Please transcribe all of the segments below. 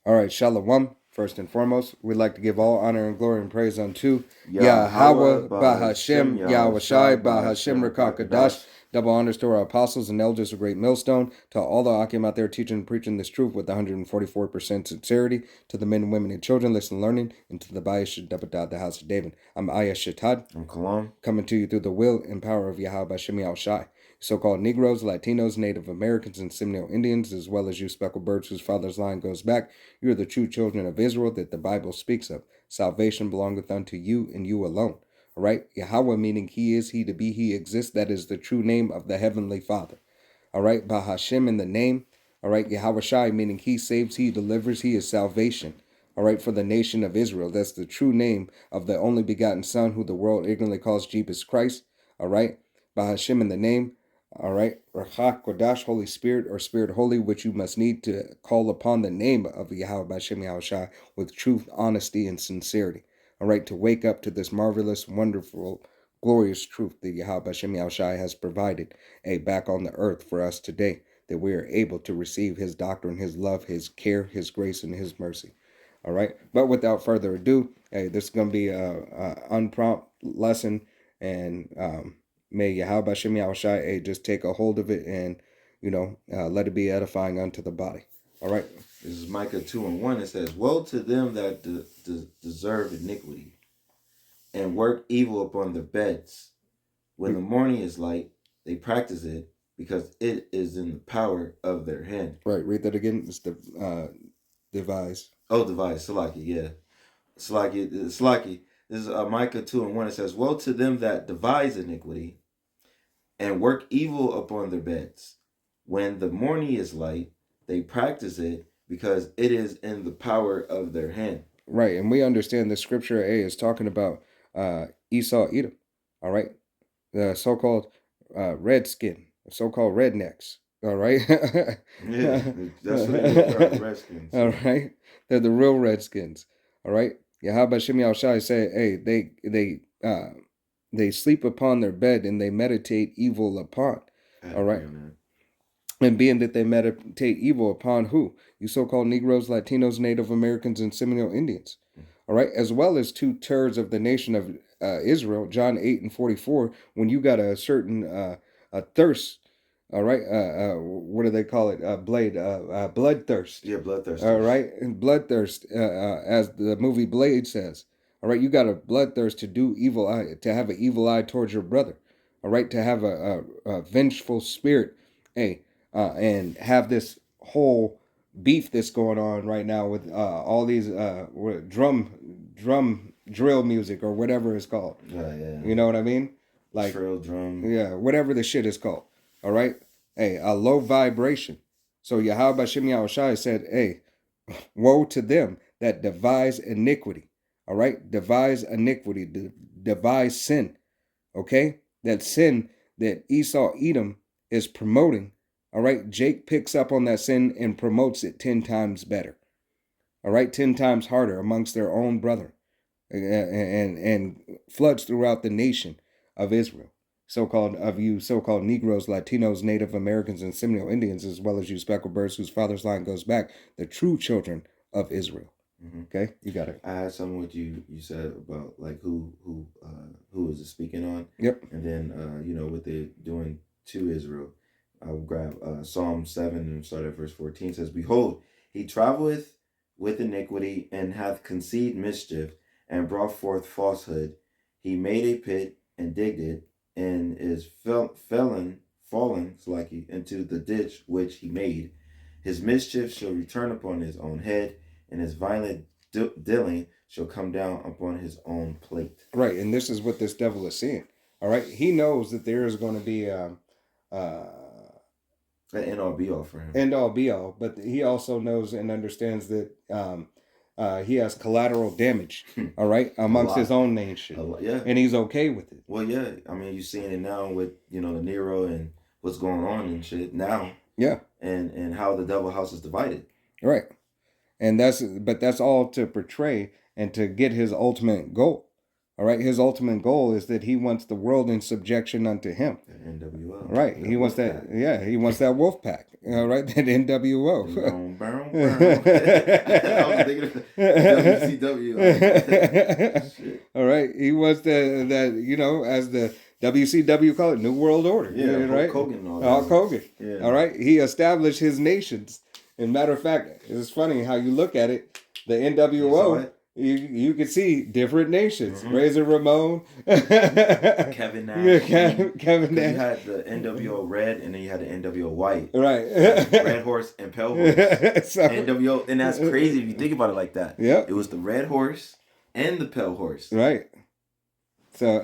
All right, Shalom. First and foremost, we'd like to give all honor and glory and praise unto Yahweh Yahweh, Bahashem Bahashem, Yahweh Shai, Yahushai Bahashem, Bahashem Rakakadash. Rakakadash. Double honors to our apostles and elders of Great Millstone, to all the Akim out there teaching and preaching this truth with 144% sincerity, to the men, women, and children listening, learning, and to the Bayash Dabadah, the house of David. I'm Ayah Shatad, I'm Kalam. coming to you through the will and power of Yahweh Bahashem Yahushai. So-called Negroes, Latinos, Native Americans, and Seminole Indians, as well as you speckled birds whose father's line goes back, you are the true children of Israel that the Bible speaks of. Salvation belongeth unto you and you alone. All right? Yahweh meaning he is, he to be, he exists. That is the true name of the Heavenly Father. All right? Bahashem in the name. All right? Yahweh Shai meaning he saves, he delivers, he is salvation. All right? For the nation of Israel. That's the true name of the only begotten Son who the world ignorantly calls Jesus Christ. All right? Bahashem in the name. All right, Rachak Kodash, Holy Spirit, or Spirit Holy, which you must need to call upon the name of Yahweh Bashem Yahushai with truth, honesty, and sincerity. All right, to wake up to this marvelous, wonderful, glorious truth that Yahweh Bashem Yahushai has provided, back on the earth for us today, that we are able to receive His doctrine, His love, His care, His grace, and His mercy. All right, but without further ado, this is going to be a unprompt lesson, and may Yahweh Shem Yahushai just take a hold of it and, let it be edifying unto the body. All right. This is Micah 2:1. It says, "Woe to them that deserve iniquity, and work evil upon their beds. When the morning is light, they practice it, because it is in the power of their hand." Right. Read that again. It's the devise. Oh, device. Salaki, yeah. Salaki. This is Micah 2:1. It says, "Woe to them that devise iniquity, and work evil upon their beds. When the morning is light, they practice it, because it is in the power of their hand." Right, and we understand the scripture is talking about Esau, Edom. All right, the so-called redskin, so-called rednecks. All right. Yeah, that's what they are, Redskins. All right, they're the real redskins. All right. Yahweh Shem Shai said, "Hey, they sleep upon their bed and they meditate evil upon." All right. And being that they meditate evil upon who? You so-called Negroes, Latinos, Native Americans, and Seminole Indians. All right, as well as 2/3 of the nation of Israel. John 8:44. When you got a certain a thirst, all right. What do they call it? Bloodthirst. Yeah, bloodthirst. All right, and bloodthirst, as the movie Blade says. All right, you got a bloodthirst to do evil eye, to have an evil eye towards your brother. All right, to have a vengeful spirit. Hey, and have this whole beef that's going on right now with all these drum drill music or whatever it's called. Yeah. You know what I mean? Like drill drum. Yeah, whatever the shit is called. All right. Hey, a low vibration. So Yahweh Shem Yahushai said, "Hey, woe to them that devise iniquity." All right, devise iniquity, devise sin. Okay, that sin that Esau Edom is promoting. All right, Jake picks up on that sin and promotes it 10 times better. All right, 10 times harder amongst their own brother, and floods throughout the nation of Israel. So-called Negroes, Latinos, Native Americans, and Seminole Indians, as well as you speckled birds whose father's line goes back, the true children of Israel. Mm-hmm. Okay, you got it. I had something with you said about like who is it speaking on. Yep. And then what they're doing to Israel. I'll grab Psalm 7 and start at verse 14. It says, "Behold, he traveleth with iniquity, and hath conceived mischief, and brought forth falsehood. He made a pit and digged it, and is fallen into the ditch which he made. His mischief shall return upon his own head, and his violent dealing shall come down upon his own plate." Right, and this is what this devil is seeing. All right, he knows that there is going to be an end all be all for him. End all be all, but he also knows and understands that he has collateral damage. All right, amongst his own nation. Yeah, and he's okay with it. Well, yeah, I mean, you're seeing it now with the Nero and what's going on and shit now. Yeah, and how the devil house is divided. Right, and that's all to portray and to get his ultimate goal. All right. His ultimate goal is that he wants the world in subjection unto him. The NWO. Right. He wants that. Yeah. He wants that wolf pack. All right. That NWO. I was thinking of WCW. All right. He wants that, as the WCW call it, New World Order. Yeah, right? Hulk Hogan. Hulk Hogan. Yeah. All right. He established his nations. And matter of fact, it's funny how you look at it. The NWO, you can see different nations. Razor Ramon, Kevin Nash. Kevin Nash. You had the NWO Red, and then you had the NWO White. Right. Red Horse and Pale Horse. NWO, and that's crazy if you think about it like that. Yeah. It was the Red Horse and the Pale Horse. Right. So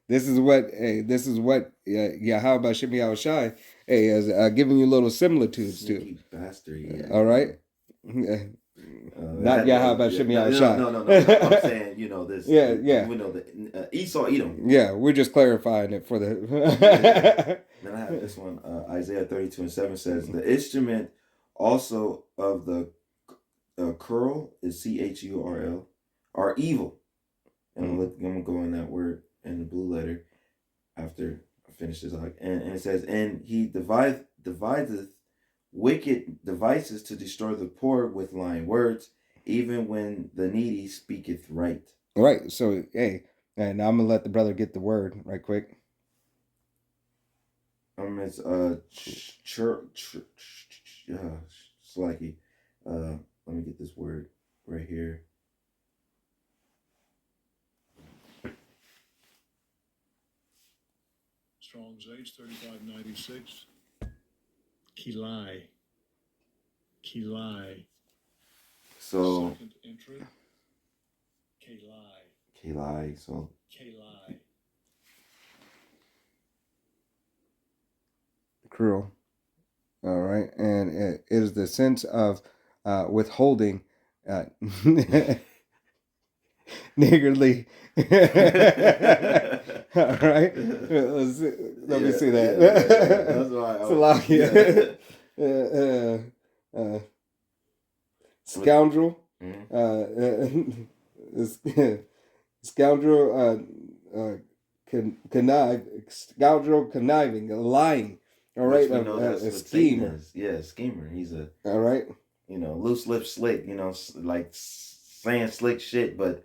this is what Yahweh Shem Yahushai is giving you little similitudes to. Bastard. Yeah. All right. Not Yahweh Shem Yahushai. No. I'm saying, this. Yeah. We know that Esau Edom. Yeah, we're just clarifying it for the. Then I have this one. Isaiah 32:7 says, "The instrument also of the curl is CHURL are evil." And I'm gonna go in that word in the blue letter after I finish this. And it says, "And he deviseth wicked devices to destroy the poor with lying words, even when the needy speaketh right." Right. So, and I'm gonna let the brother get the word right quick. It's Slacky. Let me get this word right here. Strong's H3596. Kilai. So Second entry. Kalai. So Kalai. Cruel. All right, and it is the sense of withholding niggardly. All right, let me see that. That's why. Scoundrel. Conniving, lying. All right, a schemer. Yeah, schemer. He's a all right. Loose lip slick. Like saying slick shit, but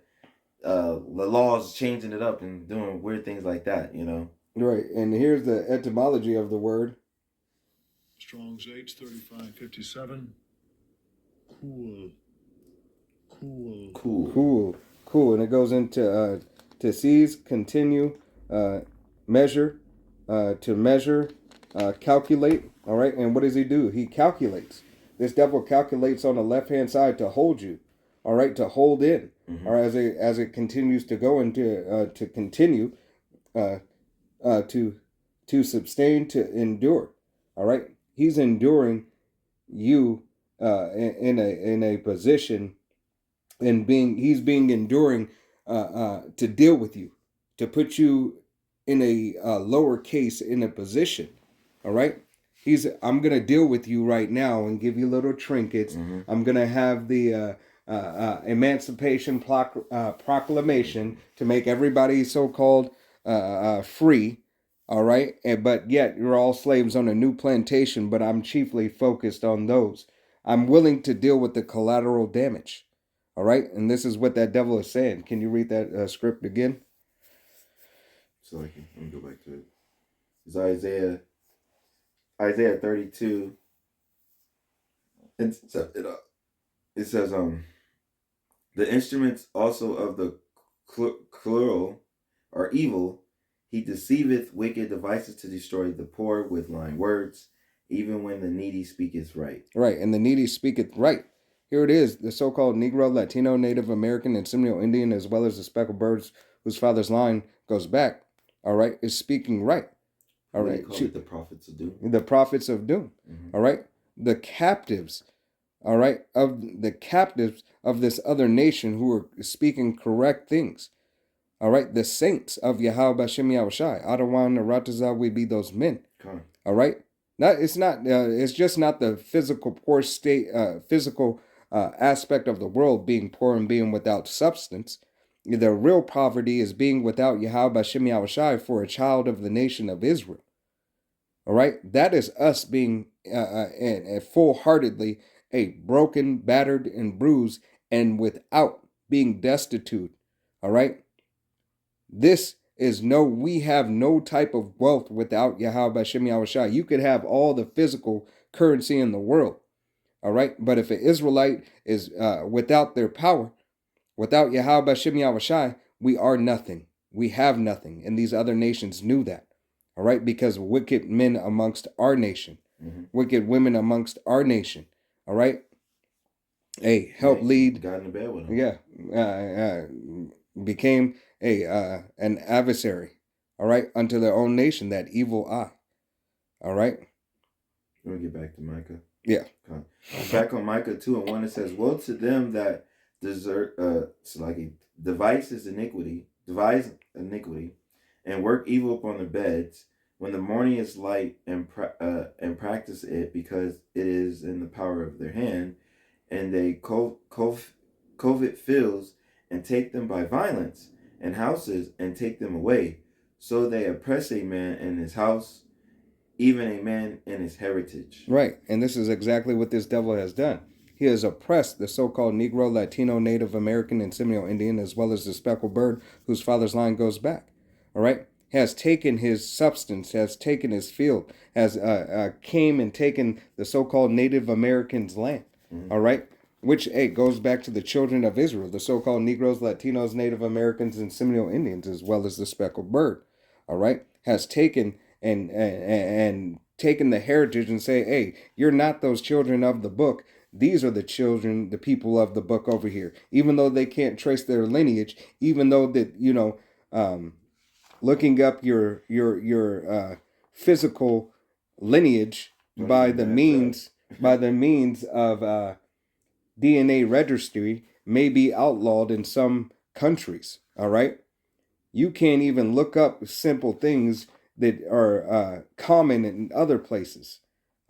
the law's changing it up and doing weird things like that. Right, and here's the etymology of the word. Strong's H3557. Cool, and it goes into to seize, continue, measure, to measure, calculate. All right, and what does he do? He calculates. This devil calculates on the left hand side to hold you. All right, to hold in. All right, as it continues to go into to continue, to sustain, to endure. All right, he's enduring you in a position, and he's being enduring to deal with you, to put you in a lower case in a position. All right, I'm gonna deal with you right now and give you little trinkets. I'm gonna have the Emancipation Proclamation to make everybody so-called free. All right, but yet you're all slaves on a new plantation, but I'm chiefly focused on those. I'm willing to deal with the collateral damage. All right, and this is what that devil is saying. Can you read that script again? So let me go back to it. It's Isaiah 32. It says, the instruments also of the plural are evil. He deceiveth wicked devices to destroy the poor with lying words, even when the needy speaketh right. Right, and the needy speaketh right. Here it is, the so-called Negro, Latino, Native American, and Seminole Indian, as well as the speckled birds whose father's line goes back, all right, is speaking right. All right. Call it the prophets of doom. The prophets of doom. All right. The captives, all right, of this other nation who are speaking correct things. All right. The saints of Yahweh Shem Yahushai. Adawan Arataza, we be those men. All right. It's just not the physical poor state, physical aspect of the world being poor and being without substance. The real poverty is being without Yahweh Bashem Yahushai for a child of the nation of Israel. All right, that is us being full-heartedly a broken, battered, and bruised, and without being destitute. All right, this is we have no type of wealth without Yahweh Bashem Yahushai. You could have all the physical currency in the world. All right, but if an Israelite is without their power, without Yahweh Bashem Yahushai, we are nothing. We have nothing, and these other nations knew that. All right, because wicked men amongst our nation, wicked women amongst our nation. All right, hey, help lead. Got in the bed with him. Yeah, became an adversary. All right, unto their own nation, that evil eye. All right. Let me get back to Micah. Yeah. Okay. Back on Micah 2:1, it says, "Woe to them that devise iniquity, and work evil upon their beds, when the morning is light, and practice it, because it is in the power of their hand, and they covet fields, and take them by violence, and houses, and take them away. So they oppress a man in his house, even a man in his heritage." Right, and this is exactly what this devil has done. He has oppressed the so-called Negro, Latino, Native American, and Seminole Indian, as well as the speckled bird whose father's line goes back. All right, has taken his substance, has taken his field, has came and taken the so-called Native Americans' land. All right, which goes back to the children of Israel, the so-called Negroes, Latinos, Native Americans, and Seminole Indians, as well as the speckled bird. All right, has taken and taken the heritage and say, hey, you're not those children of the book. These are the children, the people of the book over here. Even though they can't trace their lineage, even though that, looking up your physical lineage by the means of DNA registry may be outlawed in some countries. All right, you can't even look up simple things that are common in other places.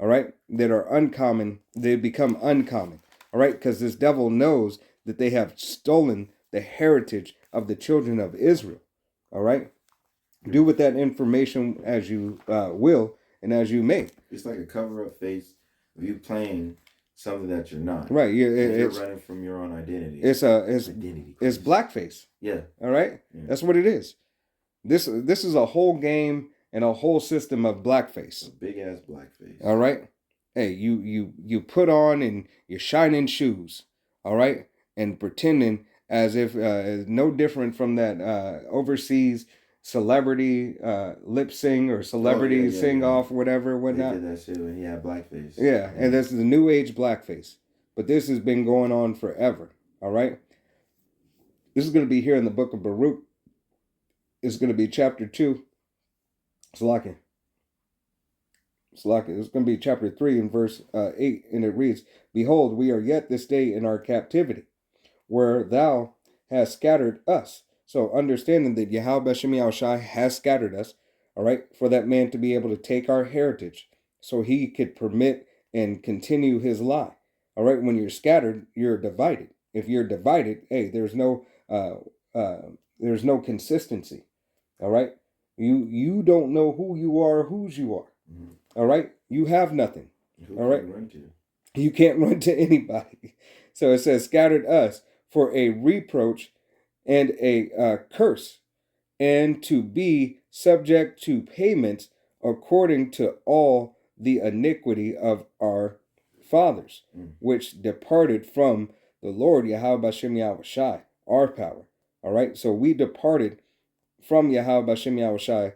All right, that are uncommon, they become uncommon. All right, because this devil knows that they have stolen the heritage of the children of Israel. All right, do with that information as you will and as you may. It's like a cover-up face of you playing something that you're not. Right, you're running from your own identity. It's blackface. Yeah. All right, that's what it is. This is a whole game and a whole system of blackface. A big ass blackface. All right. Hey, you put on and you're shining shoes. All right, and pretending as if no different from that overseas celebrity lip sing or celebrity sing off, whatever, whatnot. They did that shit when he had blackface. Yeah, and this is the new age blackface. But this has been going on forever. All right. This is going to be here in the book of Baruch. It's going to be chapter 2. Salaki. It's going to be chapter 3 and verse 8, and it reads, "Behold, we are yet this day in our captivity, where thou hast scattered us." So understanding that Yahweh Bashem Yahushai has scattered us, all right, for that man to be able to take our heritage, so he could permit and continue his lie. All right, when you're scattered, you're divided. If you're divided, hey, there's no consistency. All right, you don't know who you are, whose you are. All right, you have nothing. All right, you can't run to anybody. So it says, "Scattered us for a reproach and a curse, and to be subject to payments according to all the iniquity of our fathers, which departed from the Lord Yahweh Bashem Yahushai," our power. All right, so we departed from Yahweh Bashem Yahushai,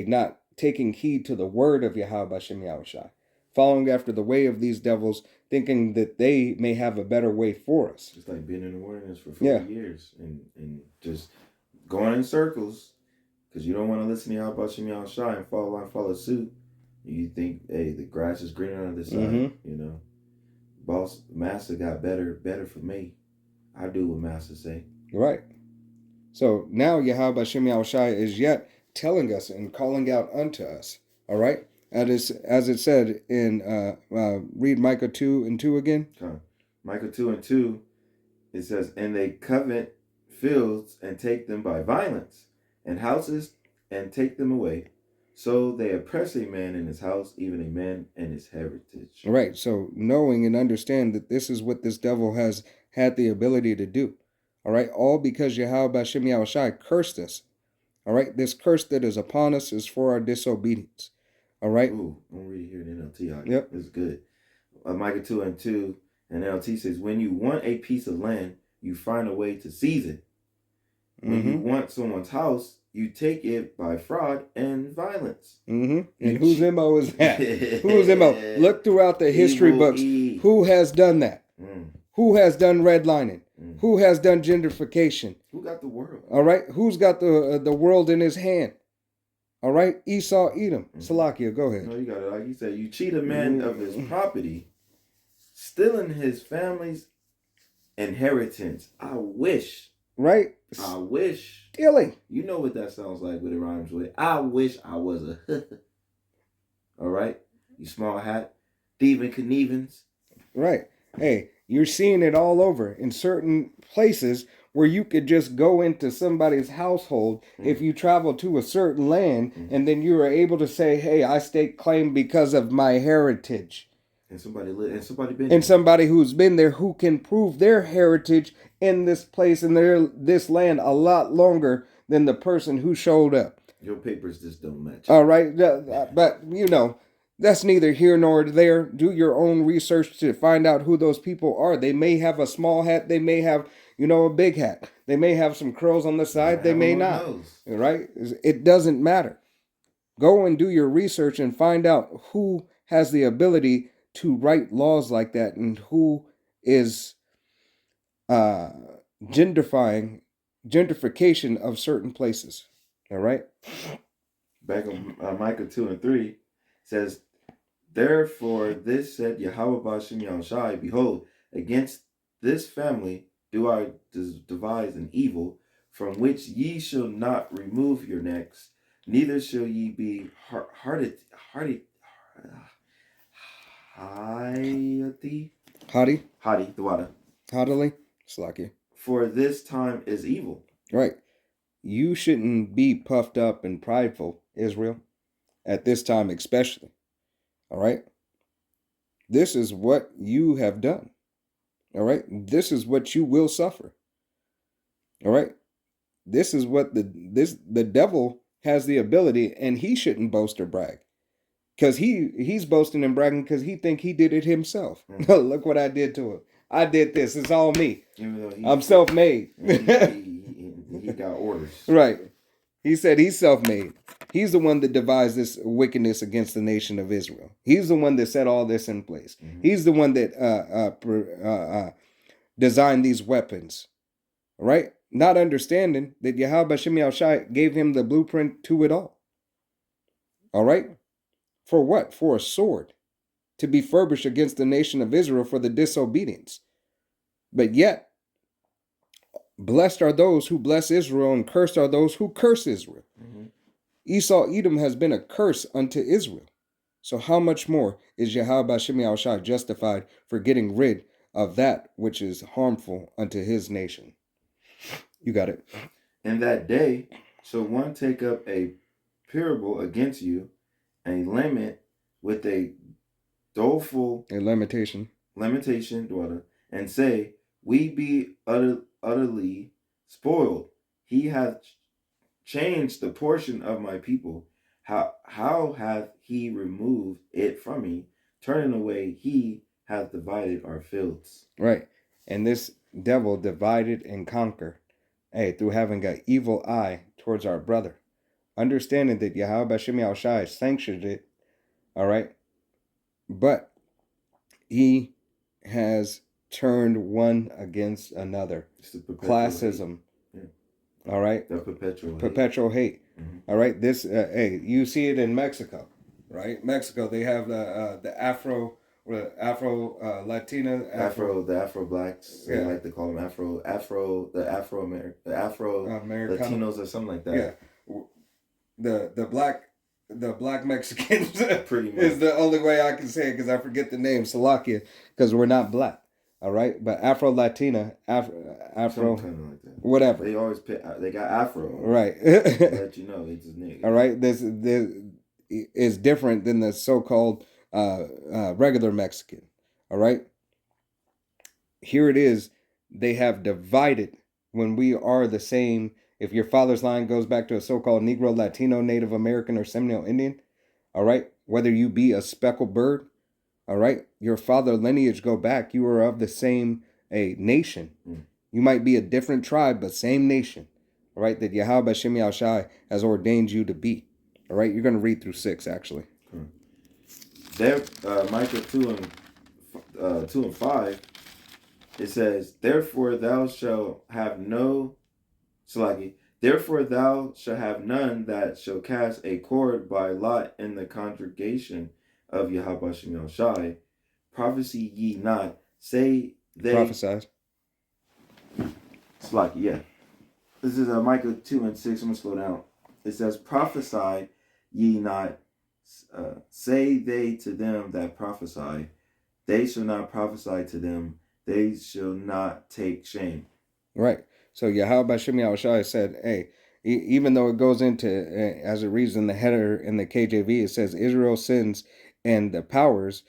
not taking heed to the word of Yahweh Bashem Yahushai, following after the way of these devils, thinking that they may have a better way for us. It's like being in the wilderness for 40 years and just going in circles because you don't want to listen to Yahweh Bashem Yahushai and follow suit. You think, hey, the grass is greener on this side, Master got better for me. I do what Master say. Right. So now Yahweh Bashem Yahushai is yet telling us and calling out unto us. All right. As it said in read Micah 2:2 again. Micah 2:2, it says, "And they covet fields and take them by violence, and houses and take them away. So they oppress a man in his house, even a man in his heritage. Right. So knowing and understand that this is what this devil has had the ability to do. All right. All because Yahweh Bashem Yahushai cursed us. All right. This curse that is upon us is for our disobedience. All right. Ooh, I'm gonna read here in NLT. Yep. It's good. Micah 2:2, and NLT says, when you want a piece of land, you find a way to seize it. When you want someone's house, you take it by fraud and violence. And whose MO is that? Whose MO? Look throughout the history books. Who has done that? Who has done redlining? Who has done gentrification? Who got the world? All right. Who's got the world in his hand? All right. Esau, Edom. Salakia, go ahead. No, you got it. Like you said, you cheat a man of his property, stealing his family's inheritance. I wish. Right? I wish. Stealing. You know what that sounds like, what it rhymes with. I wish I was a. All right? You small hat. Thieving Knievens. Right. Hey, you're seeing it all over in certain places where you could just go into somebody's household if you travel to a certain land and then you are able to say, hey, I stake claim because of my heritage. And somebody been and somebody who's been there who can prove their heritage in this place and this land a lot longer than the person who showed up. Your papers just don't match. All right. But, that's neither here nor there. Do your own research to find out who those people are. They may have a small hat. They may have, a big hat. They may have some curls on the side. They may not. Right? It doesn't matter. Go and do your research and find out who has the ability to write laws like that and who is gentrification of certain places. All right? Back on Micah 2:3 says, therefore this said Yahweh Bashem Yahushai, behold, against this family do I devise an evil, from which ye shall not remove your necks, neither shall ye be haughty, Slacky. For this time is evil. Right. You shouldn't be puffed up and prideful, Israel, at this time especially. All right. This is what you have done. All right. This is what you will suffer. All right. This is what the devil has the ability, and he shouldn't boast or brag. Because he's boasting and bragging because he think he did it himself. Look what I did to him. I did this. It's all me. I'm self-made. He got orders. Right. He said he's self-made. He's the one that devised this wickedness against the nation of Israel. He's the one that set all this in place. He's the one that designed these weapons. Right? Not understanding that Yahweh Bashem Yahushai gave him the blueprint to it all. All right? For what? For a sword. To be furbished against the nation of Israel for the disobedience. But yet, blessed are those who bless Israel, and cursed are those who curse Israel. Esau, Edom has been a curse unto Israel. So how much more is Yahweh Bashem Yahushai justified for getting rid of that which is harmful unto his nation? You got it. In that day shall one take up a parable against you, and lament with a doleful lamentation, daughter, and say, we be utterly spoiled. He hath changed the portion of my people. How hath he removed it from me? Turning away, he hath divided our fields. Right. And this devil divided and conquered, through having an evil eye towards our brother. Understanding that Yahweh Bashem Yahushai sanctioned it, all right? But he has turned one against another. Classism. All right? The perpetual hate. All right? This, you see it in Mexico, right? Mexico, they have the Afro Latina, the Afro blacks. They like to call them Afro Latinos or something like that. Yeah. The black Mexicans Pretty much. is the only way I can say it because I forget the name, Salakia, because we're not black. All right, but Afro Latina, Afro, something like that. whatever. They always they got afro. Right. Let you know it's a nigga. All right. This is different than the so-called regular Mexican. All right. Here it is. They have divided when we are the same. If your father's line goes back to a so-called Negro, Latino, Native American, or Seminole Indian, all right, whether you be a speckled bird, all right, your father lineage go back, you are of the same nation. You might be a different tribe, but same nation, all right, that Yahweh Shem Shai has ordained you to be. All right, you're going to read through 6, actually. There, Micah 2 and 5, it says, Therefore thou shalt have none that shall cast a cord by lot in the congregation of Yahweh Shem Shai. Prophesy ye not, say they. Prophesied. Slaki, yeah. This is Micah 2 and 6. I'm going to slow down. It says, Prophesy ye not, say they to them that prophesy. They shall not prophesy to them. They shall not take shame. Right. So Yahweh Shem Shai said, hey, even though it goes into, as it reads in the header in the KJV, it says Israel sins and the powers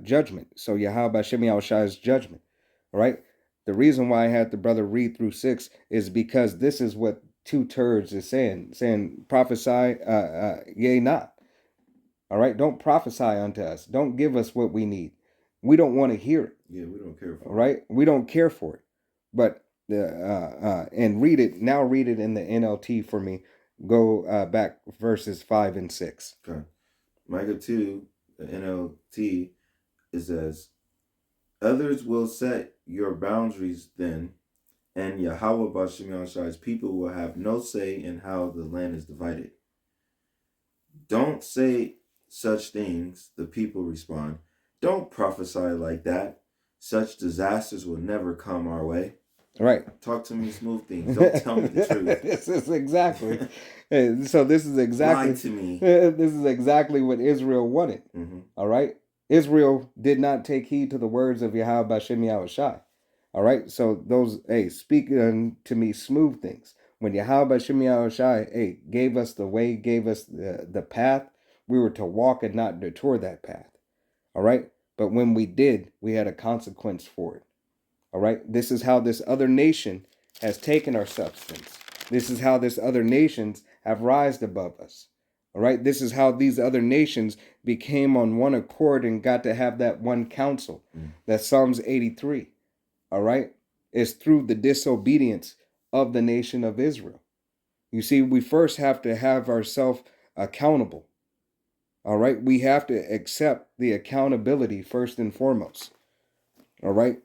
judgment. So Yahweh Shem Shai's judgment. All right. The reason why I had the brother read through 6 is because this is what 2 turds is saying prophesy, yea not. All right. Don't prophesy unto us. Don't give us what we need. We don't want to hear it. Yeah, we don't care for it. Right. We don't care for it. But and read it now. Read it in the NLT for me. Go back verses 5 and 6. Okay. Micah 2, the NLT, it says, Others will set your boundaries then, and Yahweh B'Shem Shai's people will have no say in how the land is divided. Don't say such things, the people respond. Don't prophesy like that. Such disasters will never come our way. Right. Talk to me smooth things. Don't tell me the truth. This is exactly. So this is exactly. Lie to me. This is exactly what Israel wanted. Mm-hmm. All right. Israel did not take heed to the words of Yahweh Shem Shai. All right. So those, speak to me smooth things. When Yahweh Shem Shai, gave us the way, gave us the path, we were to walk and not detour that path. All right. But when we did, we had a consequence for it. All right. This is how this other nation has taken our substance. This is how this other nations have rised above us. All right. This is how these other nations became on one accord and got to have that one council. That's Psalms 83. All right. It's through the disobedience of the nation of Israel. You see, we first have to have ourselves accountable. All right. We have to accept the accountability first and foremost. All right.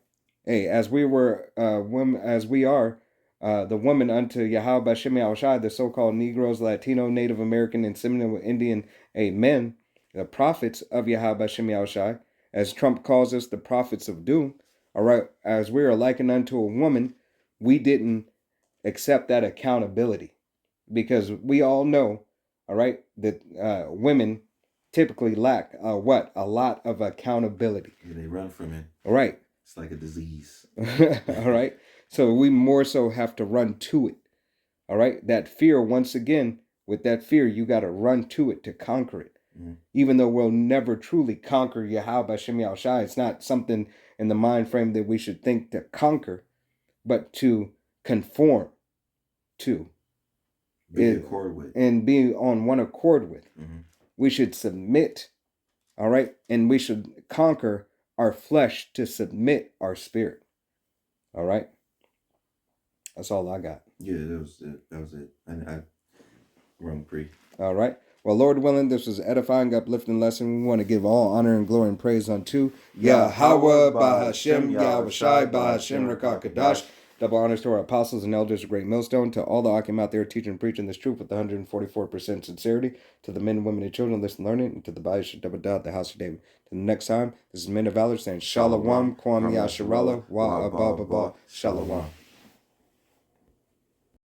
As we were, as we are, the woman unto Yahweh Shem Shai, the so-called Negroes, Latino, Native American, and Seminole Indian, men, the prophets of Yahweh Shem Shai, as Trump calls us, the prophets of doom. All right. As we are likened unto a woman, we didn't accept that accountability because we all know, all right, that women typically lack a lot of accountability. Yeah, they run from it. All right. It's like a disease. All right. So we more so have to run to it. All right. That fear, once again, with that fear, you got to run to it to conquer it. Mm-hmm. Even though we'll never truly conquer Yahweh Shem Shai, it's not something in the mind frame that we should think to conquer, but to conform to. Be accord with. And be on one accord with. Mm-hmm. We should submit. All right. And we should conquer our flesh to submit our spirit. All right. That's all I got. Yeah, that was it. I wrong pre. All right. Well, Lord willing, this was an edifying, uplifting lesson. We want to give all honor and glory and praise unto Yahweh, Bahashem, Yahweh Shai, Bahashem, Rakakadash. Double honors to our apostles and elders of Great Millstone, to all the Akim out there teaching and preaching this truth with 144% sincerity, to the men and women and children listening and learning, and to the Ba'ish double doubt, the house of David. To the next time, this is Men of Valor saying Shalom, Kwam Yasharallah, Wa Abba, Shalom.